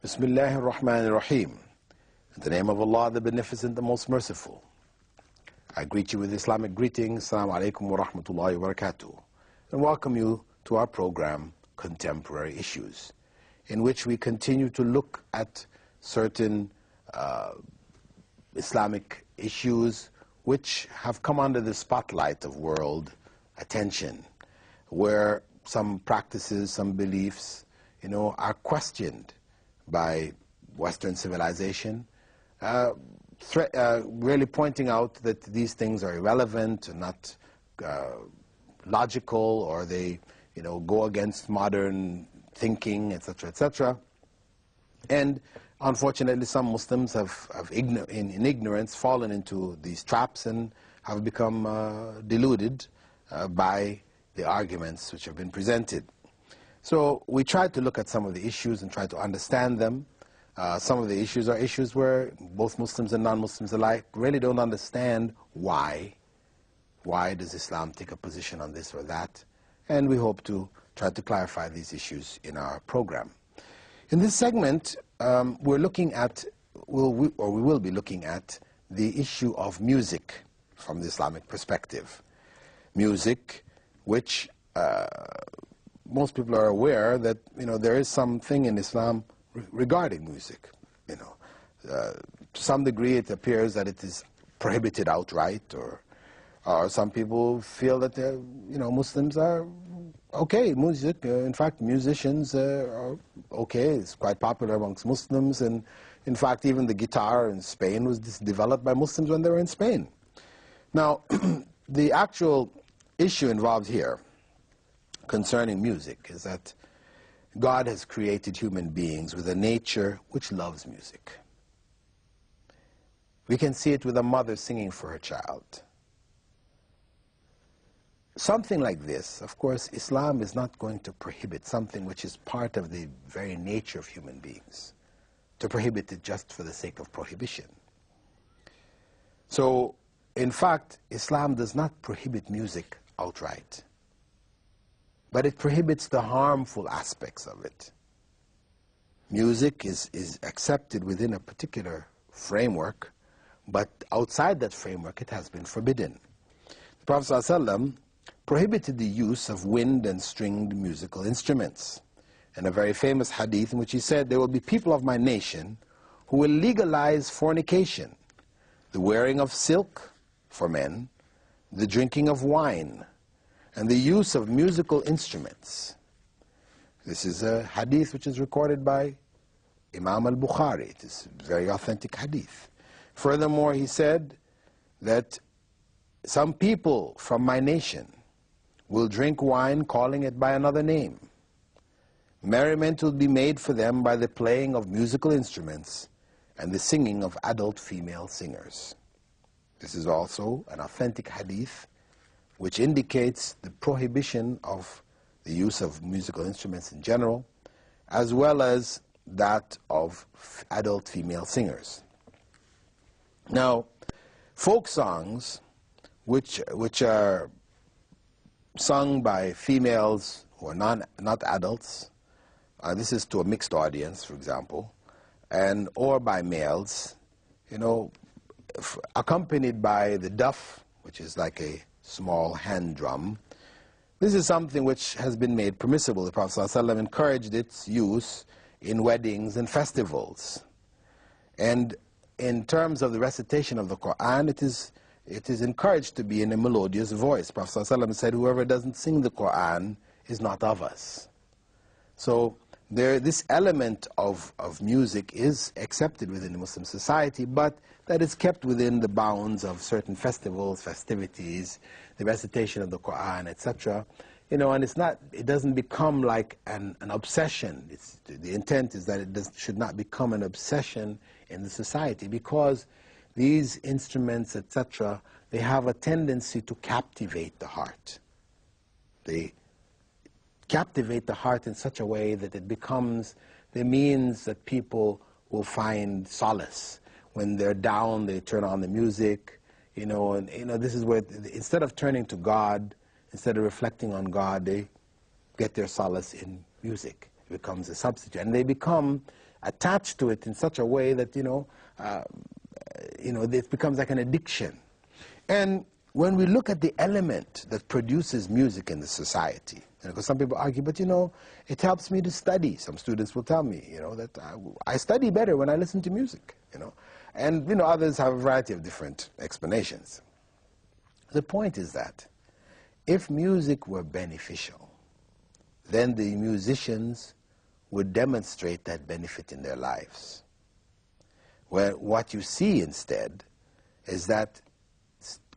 Bismillahir Rahmanir Rahim. In the name of Allah, the Beneficent, the Most Merciful. I greet you with Islamic greetings. Assalamu alaikum wa rahmatullahi wa barakatuh. And welcome you to our program, Contemporary Issues, in which we continue to look at certain Islamic issues which have come under the spotlight of world attention, where some practices, some beliefs, are questioned by Western civilization, really pointing out that these things are irrelevant and not logical, or they go against modern thinking, etc., etc. And unfortunately, some Muslims have in ignorance fallen into these traps and have become deluded by the arguments which have been presented. So we tried to look at some of the issues and try to understand them. Some of the issues are issues where both Muslims and non-Muslims alike really don't understand why. Why does Islam take a position on this or that? And we hope to try to clarify these issues in our program. In this segment, we will be looking at the issue of music from the Islamic perspective. Music, which most people are aware that there is something in Islam regarding music. To some degree, it appears that it is prohibited outright, or some people feel that Muslims are okay. Music, in fact, musicians are okay. It's quite popular amongst Muslims, and in fact, even the guitar in Spain was developed by Muslims when they were in Spain. Now, the actual issue involved here concerning music is that God has created human beings with a nature which loves music. We can see it with a mother singing for her child. Something like this, of course, Islam is not going to prohibit something which is part of the very nature of human beings, to prohibit it just for the sake of prohibition. So, in fact, Islam does not prohibit music outright, but it prohibits the harmful aspects of it. Music is accepted within a particular framework, but outside that framework it has been forbidden. The Prophet ﷺ prohibited the use of wind and stringed musical instruments. In a very famous hadith in which he said, "There will be people of my nation who will legalize fornication, the wearing of silk for men, the drinking of wine, and the use of musical instruments." This is a hadith which is recorded by Imam al-Bukhari. It is a very authentic hadith. Furthermore, he said that some people from my nation will drink wine calling it by another name. Merriment will be made for them by the playing of musical instruments and the singing of adult female singers. This is also an authentic hadith which indicates the prohibition of the use of musical instruments in general, as well as that of adult female singers. Now, folk songs, which are sung by females who are not adults, this is to a mixed audience, for example, or by males, accompanied by the duff, which is like a small hand drum. This is something which has been made permissible. The Prophet ﷺ encouraged its use in weddings and festivals. And in terms of the recitation of the Quran, it is encouraged to be in a melodious voice. The Prophet ﷺ said, "Whoever doesn't sing the Quran is not of us." So this element of music is accepted within the Muslim society, but that is kept within the bounds of certain festivals, festivities, the recitation of the Quran, etc. And it doesn't become like an obsession. The intent is that it should not become an obsession in the society, because these instruments, etc., they have a tendency to captivate the heart. They captivate the heart in such a way that it becomes the means that people will find solace. When they're down, they turn on the music, this is where, instead of turning to God, instead of reflecting on God, they get their solace in music. It becomes a substitute. And they become attached to it in such a way that, it becomes like an addiction. And when we look at the element that produces music in the society, because some people argue, but it helps me to study. Some students will tell me, that I study better when I listen to music, And, others have a variety of different explanations. The point is that if music were beneficial, then the musicians would demonstrate that benefit in their lives. Where what you see instead is that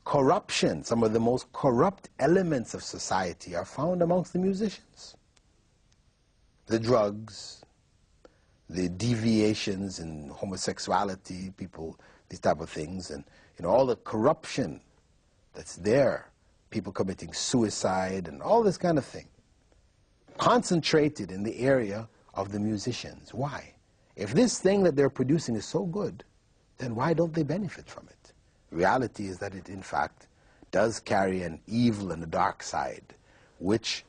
corruption, some of the most corrupt elements of society are found amongst the musicians. The drugs, the deviations in homosexuality, people, these type of things, and all the corruption that's there, people committing suicide and all this kind of thing, concentrated in the area of the musicians. Why? If this thing that they're producing is so good, then why don't they benefit from it? Reality is that it, in fact, does carry an evil and a dark side, which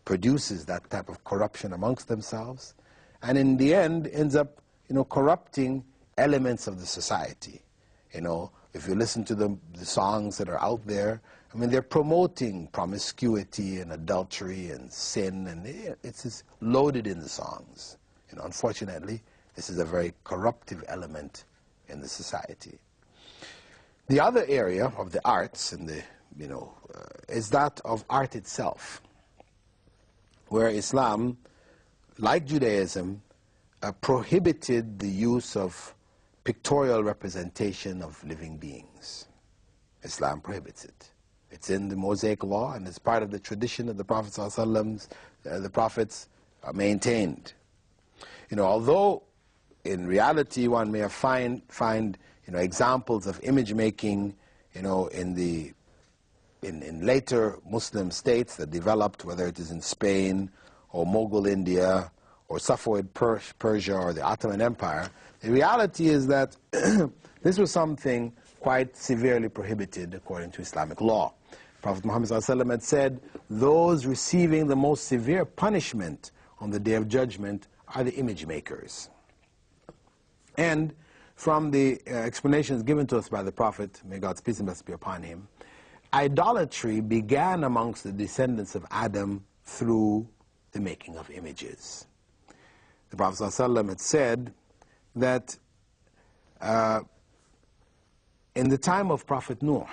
produces that type of corruption amongst themselves, and in the end ends up, corrupting elements of the society. If you listen to the songs that are out there, I mean, they're promoting promiscuity and adultery and sin, and it's just loaded in the songs. Unfortunately, this is a very corruptive element in the society. The other area of the arts, and is that of art itself, where Islam, like Judaism, prohibited the use of pictorial representation of living beings. Islam prohibits it. It's in the Mosaic Law, and it's part of the tradition of the Prophet ﷺ, the prophets maintained. Although in reality one may find examples of image making, in later Muslim states that developed, whether it is in Spain or Mughal India or Safavid Persia or the Ottoman Empire, the reality is that this was something quite severely prohibited according to Islamic law. Prophet Muhammad ﷺ had said, those receiving the most severe punishment on the Day of Judgment are the image makers. And from the explanations given to us by the Prophet, may God's peace and blessings be upon him, idolatry began amongst the descendants of Adam through the making of images. The Prophet ﷺ had said that in the time of Prophet Nuh,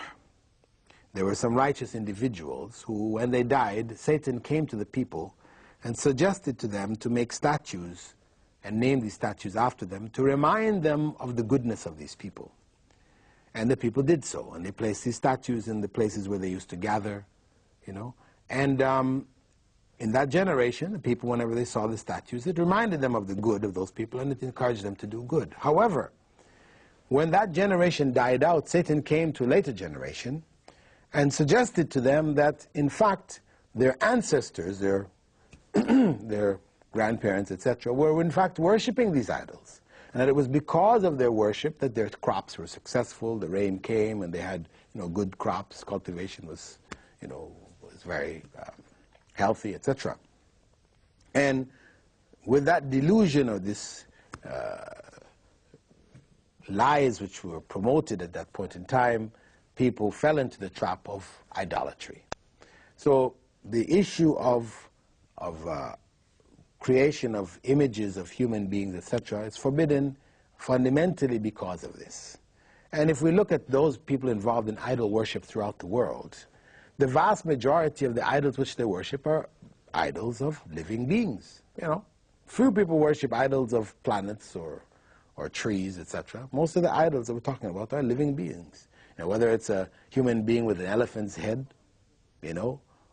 there were some righteous individuals who, when they died, Satan came to the people and suggested to them to make statues and name these statues after them to remind them of the goodness of these people. And the people did so, and they placed these statues in the places where they used to gather, And in that generation, the people, whenever they saw the statues, it reminded them of the good of those people, and it encouraged them to do good. However, when that generation died out, Satan came to a later generation and suggested to them that, in fact, their ancestors, their grandparents, etc., were in fact worshipping these idols. And that it was because of their worship that their crops were successful, the rain came, and they had good crops, cultivation was very healthy, etc. And with that delusion of this lies which were promoted at that point in time, people fell into the trap of idolatry. So the issue of creation of images of human beings, etc., is forbidden fundamentally because of this. And if we look at those people involved in idol worship throughout the world, the vast majority of the idols which they worship are idols of living beings. Few people worship idols of planets or trees, etc. Most of the idols that we're talking about are living beings. Whether it's a human being with an elephant's head,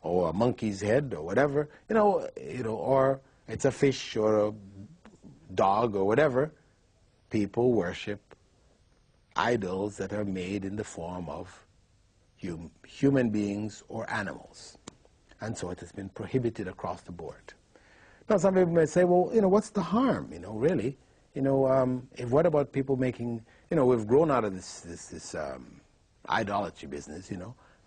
or a monkey's head, or whatever, or it's a fish or a dog or whatever, people worship idols that are made in the form of human beings or animals. And so it has been prohibited across the board. Now some people may say, well, what's the harm, really? What about people making, we've grown out of this idolatry business,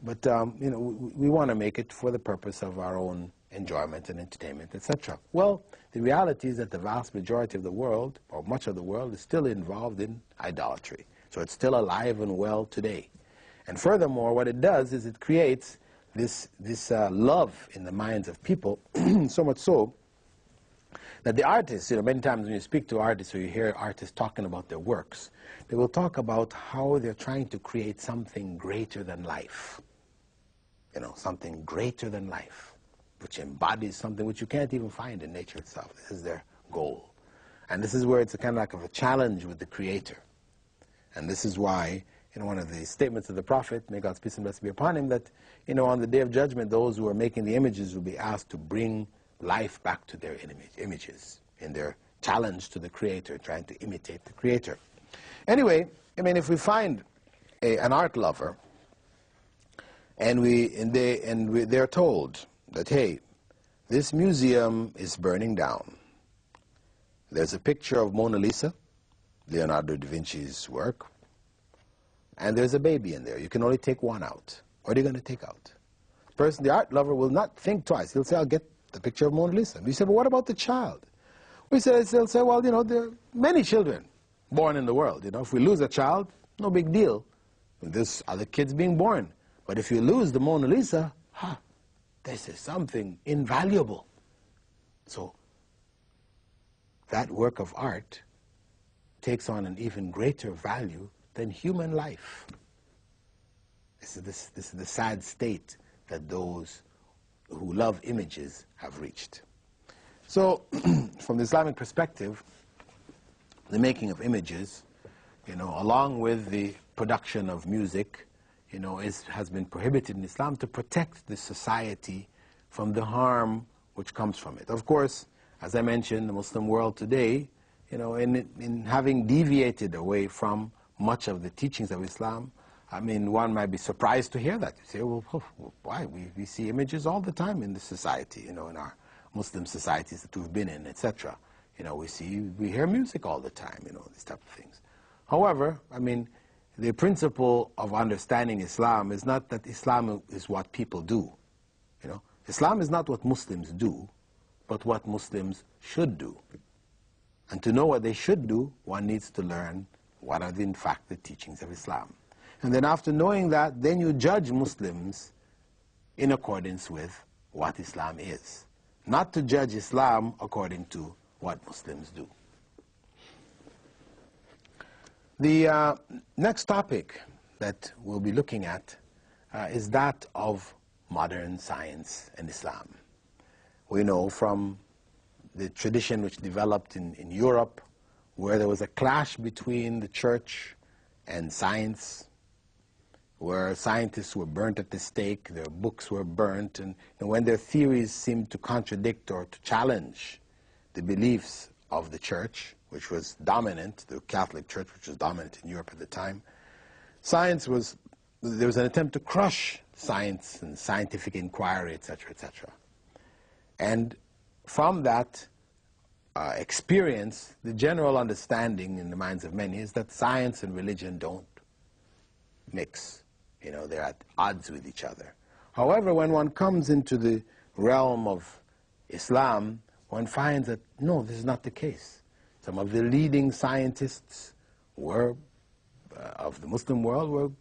But you know, we want to make it for the purpose of our own enjoyment and entertainment, etc. Well, the reality is that the vast majority of the world, or much of the world, is still involved in idolatry. So it's still alive and well today. And furthermore, what it does is it creates this love in the minds of people, so much so that the artists, you know, many times when you speak to artists or you hear artists talking about their works, they will talk about how they're trying to create something greater than life. You know, something greater than life, which embodies something which you can't even find in nature itself. This is their goal. And this is where it's a kind of like a challenge with the Creator. And this is why, in one of the statements of the Prophet, may God's peace and blessing be upon him, that, you know, on the Day of Judgment, those who are making the images will be asked to bring life back to their images in their challenge to the Creator, trying to imitate the Creator. Anyway, I mean, if we find an art lover, and they're told that, hey, this museum is burning down. There's a picture of Mona Lisa, Leonardo da Vinci's work, and there's a baby in there. You can only take one out. What are you going to take out? The art lover will not think twice. He'll say, I'll get the picture of Mona Lisa. We said, well, what about the child? They'll say, well, you know, there are many children born in the world. You know, if we lose a child, no big deal. There's other kids being born. But if you lose the Mona Lisa, this is something invaluable. So that work of art takes on an even greater value than human life. This is the sad state that those who love images have reached. So from the Islamic perspective, the making of images, you know, along with the production of music, you know, has been prohibited in Islam to protect the society from the harm which comes from it. Of course, as I mentioned, the Muslim world today, you know, in having deviated away from much of the teachings of Islam, I mean, one might be surprised to hear that. You say, well, why? We see images all the time in the society, you know, in our Muslim societies that we've been in, etc. You know, we hear music all the time, you know, these type of things. However, I mean, the principle of understanding Islam is not that Islam is what people do. You know, Islam is not what Muslims do, but what Muslims should do. And to know what they should do, one needs to learn what are in fact the teachings of Islam. And then after knowing that, then you judge Muslims in accordance with what Islam is. Not to judge Islam according to what Muslims do. The next topic that we'll be looking at is that of modern science and Islam. We know from the tradition which developed in Europe, where there was a clash between the church and science, where scientists were burnt at the stake, their books were burnt, and when their theories seemed to contradict or to challenge the beliefs of the church, which was dominant, the Catholic Church, which was dominant in Europe at the time, there was an attempt to crush science and scientific inquiry, etc., etc. And from that experience, the general understanding in the minds of many is that science and religion don't mix. You know, they're at odds with each other. However, when one comes into the realm of Islam, one finds that, no, this is not the case. Some of the leading scientists of the Muslim world were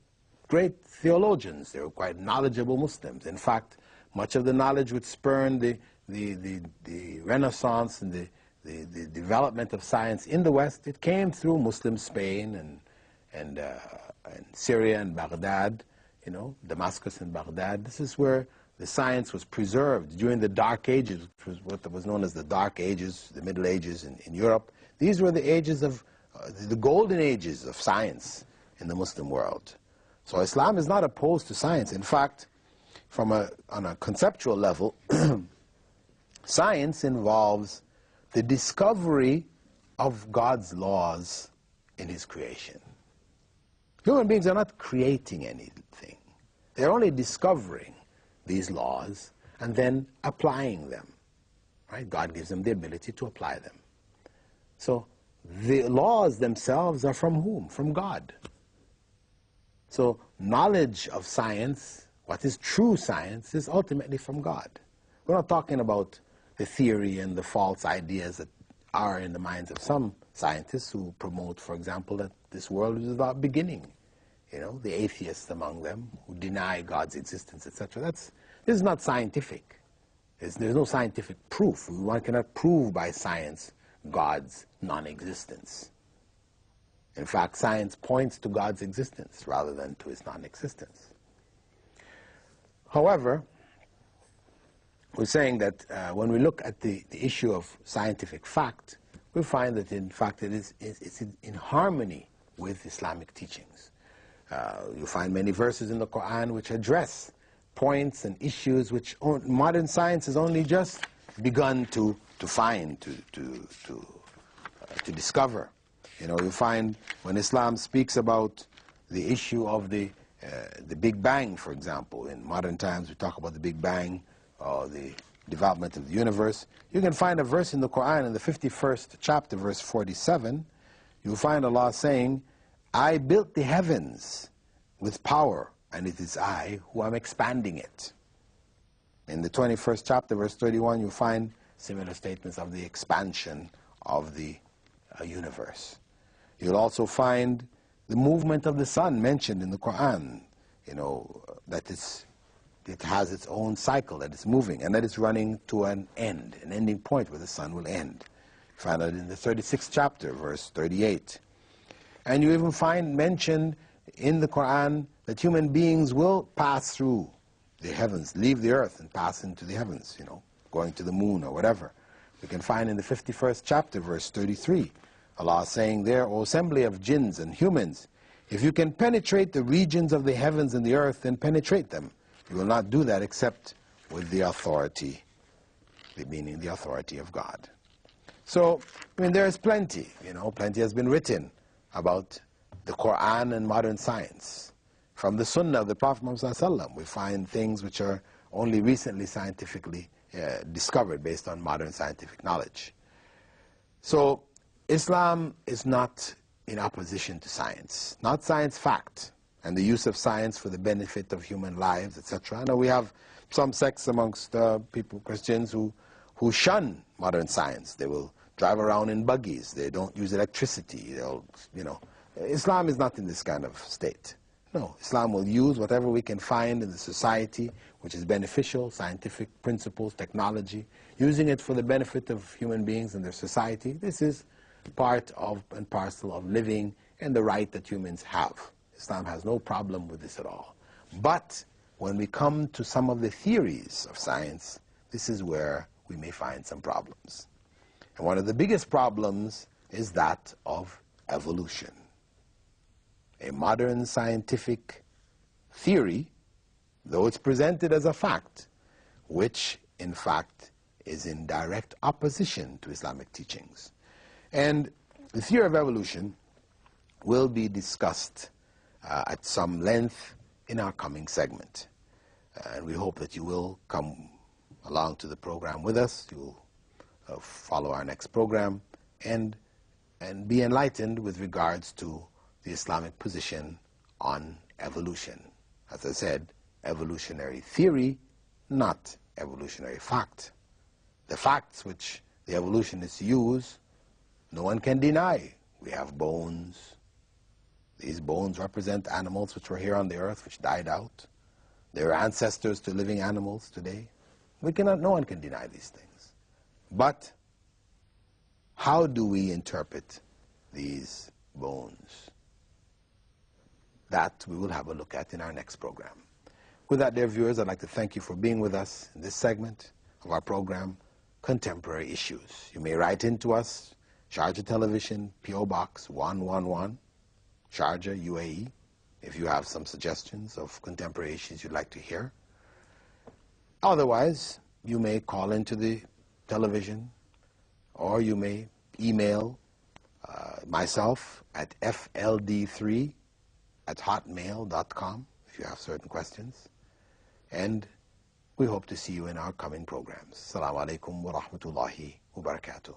great theologians. They were quite knowledgeable Muslims. In fact, much of the knowledge which spurned the Renaissance and the development of science in the West, it came through Muslim Spain and Syria and Baghdad, you know, Damascus and Baghdad. This is where the science was preserved during the Dark Ages, which was what was known as the Dark Ages, the Middle Ages in Europe. These were the ages of, the golden ages of science in the Muslim world. So Islam is not opposed to science. In fact, on a conceptual level, science involves the discovery of God's laws in His creation. Human beings are not creating anything. They're only discovering these laws and then applying them. Right? God gives them the ability to apply them. So the laws themselves are from whom? From God. So knowledge of science, What is true science is ultimately from God. We're not talking about the theory and the false ideas that are in the minds of some scientists who promote, for example, that this world is without beginning. You know, the atheists among them who deny God's existence, etc. This is not scientific. There's no scientific proof. One cannot prove by science God's non-existence. In fact, science points to God's existence rather than to his non-existence. However, we're saying that when we look at the issue of scientific fact, we find that in fact it's in harmony with Islamic teachings. You find many verses in the Quran which address points and issues which modern science has only just begun to find, to discover. You know, you find when Islam speaks about the issue of the Big Bang, for example. In modern times, we talk about the Big Bang, or the development of the universe. You can find a verse in the Quran, in the 51st chapter, verse 47. You'll find Allah saying, I built the heavens with power, and it is I who am expanding it. In the 21st chapter, verse 31, you'll find similar statements of the expansion of the universe. You'll also find the movement of the sun mentioned in the Quran, you know, that it has its own cycle, that it's moving, and that it's running to an end, an ending point where the sun will end. You find that in the 36th chapter, verse 38. And you even find mentioned in the Quran that human beings will pass through the heavens, leave the earth and pass into the heavens, you know, going to the moon or whatever. We can find in the 51st chapter, verse 33, Allah saying there, O assembly of jinns and humans, if you can penetrate the regions of the heavens and the earth, then penetrate them. You will not do that except with the authority, meaning the authority of God. So, I mean, there is plenty, you know, plenty has been written about the Quran and modern science. From the Sunnah of the Prophet Muhammad, we find things which are only recently scientifically discovered based on modern scientific knowledge. So, Islam is not in opposition to science, not science fact, and the use of science for the benefit of human lives, etc. Now we have some sects amongst people, Christians, who shun modern science. They will drive around in buggies. They don't use electricity. They'll, you know, Islam is not in this kind of state. No, Islam will use whatever we can find in the society which is beneficial, scientific principles, technology, using it for the benefit of human beings and their society. This is part of and parcel of living and the right that humans have. Islam has no problem with this at all. But when we come to some of the theories of science, this is where we may find some problems. And one of the biggest problems is that of evolution. A modern scientific theory, though it's presented as a fact, which in fact is in direct opposition to Islamic teachings. And the theory of evolution will be discussed at some length in our coming segment. And we hope that you will come along to the program with us. You will follow our next program and be enlightened with regards to the Islamic position on evolution. As I said, evolutionary theory, not evolutionary fact. The facts which the evolutionists use, no one can deny. We have bones. These bones represent animals which were here on the earth, which died out. They are ancestors to living animals today. No one can deny these things. But how do we interpret these bones? That we will have a look at in our next program. With that, dear viewers, I'd like to thank you for being with us in this segment of our program, Contemporary Issues. You may write in to us, Sharjah Television, P.O. Box 111, Sharjah, UAE, if you have some suggestions of contemporary issues you'd like to hear. Otherwise, you may call into the television, or you may email myself at fld3@hotmail.com if you have certain questions. And we hope to see you in our coming programs. Assalamu alaikum wa rahmatullahi wa barakatuh.